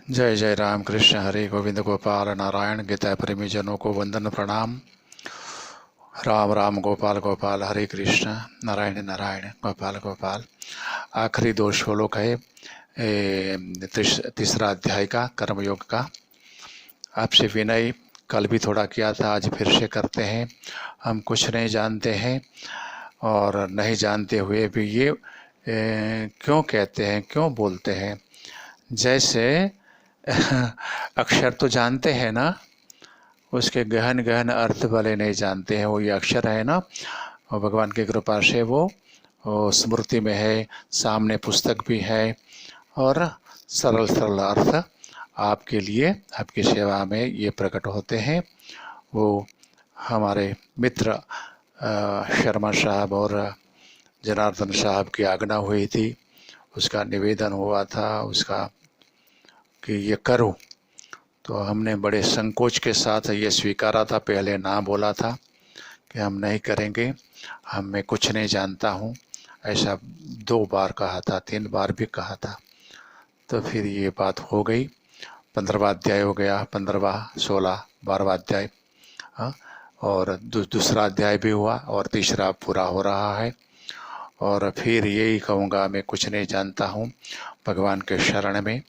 जय जय राम कृष्ण हरे गोविंद गोपाल नारायण। गीता प्रेमी जनों को वंदन प्रणाम। राम राम गोपाल गोपाल, हरे कृष्ण नारायण नारायण गोपाल गोपाल। आखिरी दो श्लोक है तीसरा अध्याय का, कर्मयोग का। आपसे विनय कल भी थोड़ा किया था, आज फिर से करते हैं। हम कुछ नहीं जानते हैं और नहीं जानते हुए भी ये क्यों कहते हैं, क्यों बोलते हैं। जैसे अक्षर तो जानते हैं ना, उसके गहन गहन अर्थ वाले नहीं जानते हैं। वो ये अक्षर है ना, और भगवान की कृपा से वो स्मृति में है, सामने पुस्तक भी है, और सरल सरल अर्थ आपके लिए, आपकी सेवा में ये प्रकट होते हैं। वो हमारे मित्र शर्मा साहब और जनार्दन साहब की आज्ञा हुई थी, उसका निवेदन हुआ था उसका कि ये करो, तो हमने बड़े संकोच के साथ ये स्वीकारा था। पहले ना बोला था कि हम नहीं करेंगे, हम मैं कुछ नहीं जानता हूँ, ऐसा 2 बार कहा था, 3 बार भी कहा था। तो फिर ये बात हो गई। 15वां अध्याय हो गया, 15वां, 16, 12वां अध्याय। हाँ, और दूसरा अध्याय भी हुआ और तीसरा पूरा हो रहा है। और फिर यही कहूँगा, मैं कुछ नहीं जानता हूँ। भगवान के शरण में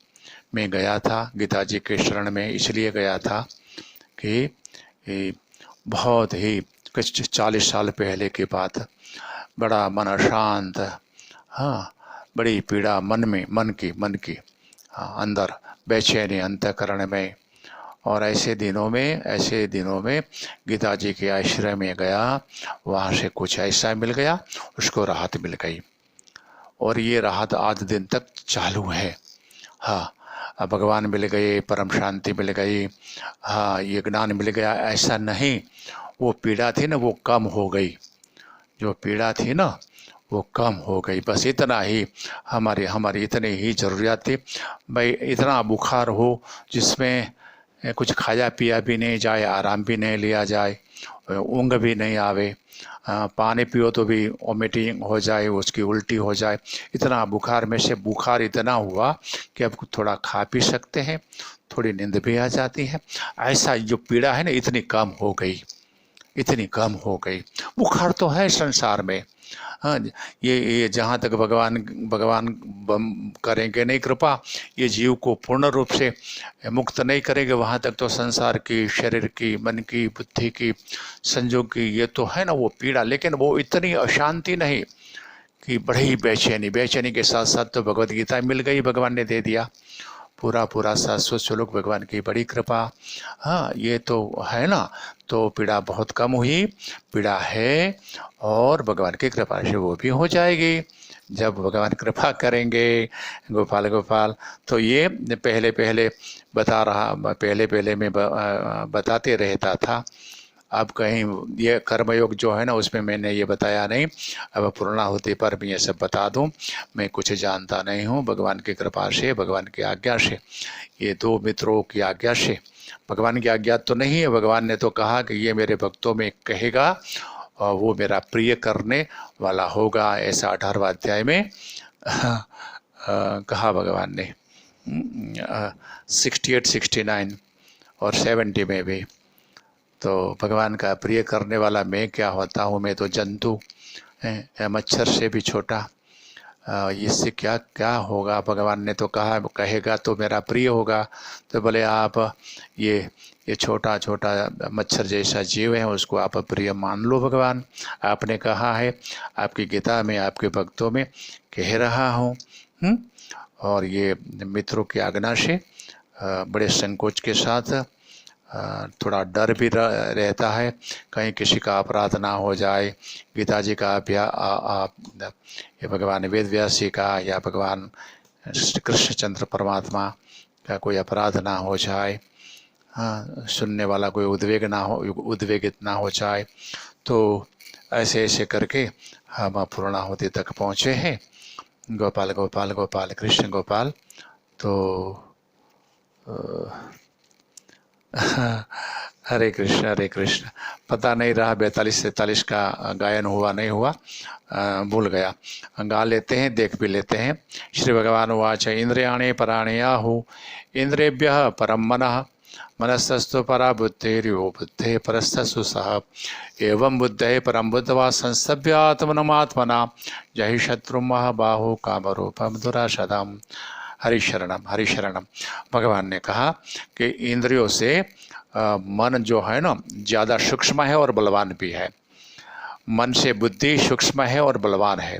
मैं गया था, गीता जी के शरण में इसलिए गया था कि बहुत ही कुछ 40 साल पहले की बात, बड़ा मन अशांत, हाँ, बड़ी पीड़ा मन की हाँ, अंदर बेचैनी अंतःकरण में। और ऐसे दिनों में गीता जी के आश्रय में गया, वहाँ से कुछ ऐसा मिल गया, उसको राहत मिल गई, और ये राहत आज दिन तक चालू है। हाँ, भगवान मिल गए, परम शांति मिल गई, हाँ, ये ज्ञान मिल गया, ऐसा नहीं। वो पीड़ा थी ना, वो कम हो गई। जो पीड़ा थी ना, वो कम हो गई। बस इतना ही हमारी हमारी इतनी ही ज़रूरियात थी। भाई, इतना बुखार हो जिसमें कुछ खाया पिया भी नहीं जाए, आराम भी नहीं लिया जाए, ऊँघ भी नहीं आवे, पानी पियो तो भी वोमिटिंग हो जाए, उसकी उल्टी हो जाए। इतना बुखार में से बुखार इतना हुआ कि अब थोड़ा खा पी सकते हैं, थोड़ी नींद भी आ जाती है। ऐसा जो पीड़ा है ना, इतनी कम हो गई, इतनी कम हो गई। बुखार तो है संसार में। हाँ, ये जहाँ तक भगवान भगवान करेंगे नहीं कृपा, ये जीव को पूर्ण रूप से मुक्त नहीं करेंगे, वहाँ तक तो संसार की, शरीर की, मन की, बुद्धि की, संजोग की, ये तो है ना वो पीड़ा। लेकिन वो इतनी अशांति नहीं कि बड़ी बेचैनी, बेचैनी के साथ साथ तो भगवत गीता मिल गई, भगवान ने दे दिया पूरा पूरा 700 श्लोक, भगवान की बड़ी कृपा। हाँ, ये तो है ना, तो पीड़ा बहुत कम हुई। पीड़ा है और भगवान की कृपा से वो भी हो जाएगी, जब भगवान कृपा करेंगे। गोपाल गोपाल, तो ये पहले पहले पहले पहले मैं बताते रहता था। अब कहीं ये कर्मयोग जो है ना, उसमें मैंने ये बताया नहीं। अब पूर्णाहुति पर मैं ये सब बता दूं। मैं कुछ जानता नहीं हूँ, भगवान की कृपा से, भगवान की आज्ञा से, ये 2 मित्रों की आज्ञा से। भगवान की आज्ञा तो नहीं है, भगवान ने तो कहा कि ये मेरे भक्तों में कहेगा और वो मेरा प्रिय करने वाला होगा, ऐसा 18वां अध्याय में कहा भगवान ने। 68, 69 और 70 में भी। तो भगवान का प्रिय करने वाला मैं क्या होता हूँ, मैं तो जंतु है, मच्छर से भी छोटा। इससे क्या क्या होगा, भगवान ने तो कहा कहेगा तो मेरा प्रिय होगा। तो बोले आप ये छोटा छोटा मच्छर जैसा जीव है, उसको आप प्रिय मान लो। भगवान आपने कहा है, आपकी गीता में, आपके भक्तों में कह रहा हूँ। और ये मित्रों की आज्ञा से बड़े संकोच के साथ, थोड़ा डर भी रहता है, कहीं किसी का अपराध ना हो जाए। गीता जी का ये भगवान वेद व्यास जी का या भगवान श्री कृष्णचंद्र परमात्मा का कोई अपराध ना हो जाए, हाँ, सुनने वाला कोई उद्वेगित ना हो जाए। तो ऐसे ऐसे करके हम पूर्णाहुति तक पहुँचे हैं। गोपाल गोपाल गोपाल कृष्ण गोपाल। तो हरे कृष्ण हरे कृष्ण। पता नहीं रहा 42-43 का गायन हुआ नहीं हुआ, भूल गया। गा लेते हैं, देख भी लेते हैं। श्री भगवान उवाच इंद्रियाणि पराणि आहु इंद्रियेभ्यः परं मनः मनस्तस्तु परा बुद्धिर्यो बुद्धे परस्तस्तु सः एवं बुद्धे परं बुद्ध्वा संस्तभ्य आत्मनमात्मना जहि शत्रु महाबाहु कामरूपम दुराशदम। हरिशरणम हरिशरणम। भगवान ने कहा कि इंद्रियों से मन जो है ना ज़्यादा सूक्ष्म है और बलवान भी है। मन से बुद्धि सूक्ष्म है और बलवान है,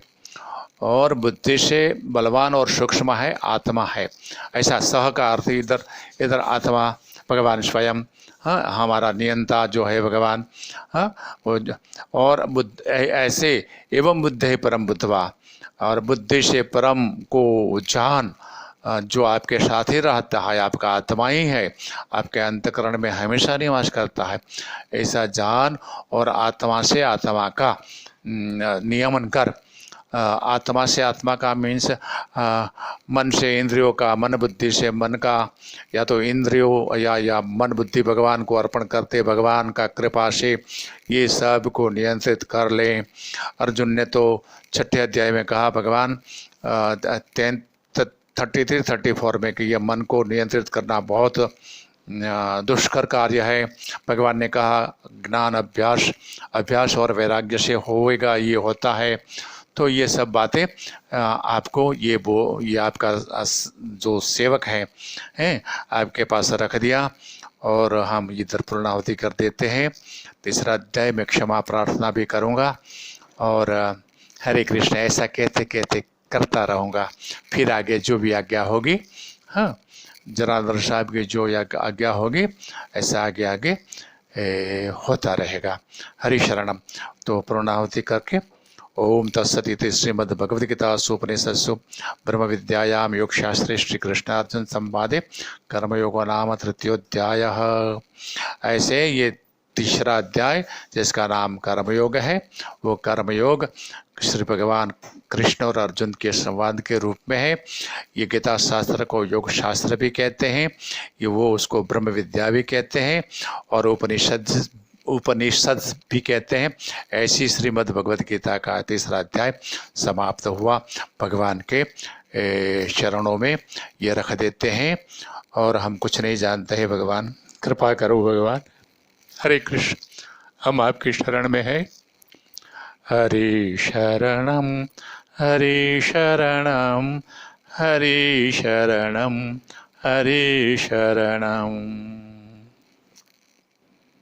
और बुद्धि से बलवान और सूक्ष्म है आत्मा है। ऐसा सह का अर्थ इधर इधर आत्मा भगवान स्वयं, हाँ, हमारा नियंता जो है भगवान, हाँ, और बुद्ध ऐसे एवं बुद्ध है परम बुद्धवा, और बुद्धि से परम को जान जो आपके साथ ही रहता है, आपका आत्मा ही है, आपके अंतःकरण में हमेशा निवास करता है, ऐसा जान और आत्मा से आत्मा का नियमन कर। आत्मा से आत्मा का मीन्स मन से इंद्रियों का, मन बुद्धि से मन का, या तो इंद्रियों या मन बुद्धि भगवान को अर्पण करते, भगवान का कृपा से ये सब को नियंत्रित कर लें। अर्जुन ने तो 6 अध्याय में कहा भगवान 33-34 में कि यह मन को नियंत्रित करना बहुत दुष्कर कार्य है। भगवान ने कहा ज्ञान अभ्यास अभ्यास और वैराग्य से होएगा, ये होता है। तो ये सब बातें आपको ये आपका जो सेवक हैं आपके पास रख दिया, और हम इधर पूर्णाहुति कर देते हैं। 3 अध्याय में क्षमा प्रार्थना भी करूँगा, और हरे कृष्ण ऐसा कहते कहते करता रहूँगा। फिर आगे जो भी आज्ञा होगी, हाँ, जनार्दन साहब की जो आज्ञा होगी, ऐसा आगे आगे होता रहेगा। हरि शरणम। तो पूर्णाहुति करके ओम तत्सत् इति श्रीमद्भगवद्गीतासु उपनिषत्सु ब्रह्म विद्यायां योगशास्त्रे श्री कृष्णार्जुन संवादे कर्मयोगो नाम 3ोऽध्यायः। ऐसे ये 3रा अध्याय जिसका नाम कर्मयोग है, वो कर्मयोग श्री भगवान कृष्ण और अर्जुन के संवाद के रूप में है। ये गीता शास्त्र को योग शास्त्र भी कहते हैं, ये वो उसको ब्रह्म विद्या भी कहते हैं, और उपनिषद भी कहते हैं। ऐसी श्रीमद् भगवद गीता का 3रा अध्याय समाप्त हुआ। भगवान के चरणों में ये रख देते हैं, और हम कुछ नहीं जानते हैं। भगवान कृपा करो भगवान। हरे कृष्ण। हम आपकी शरण में हैं। हरे शरणम हरे शरणम हरे शरणम हरे शरणम।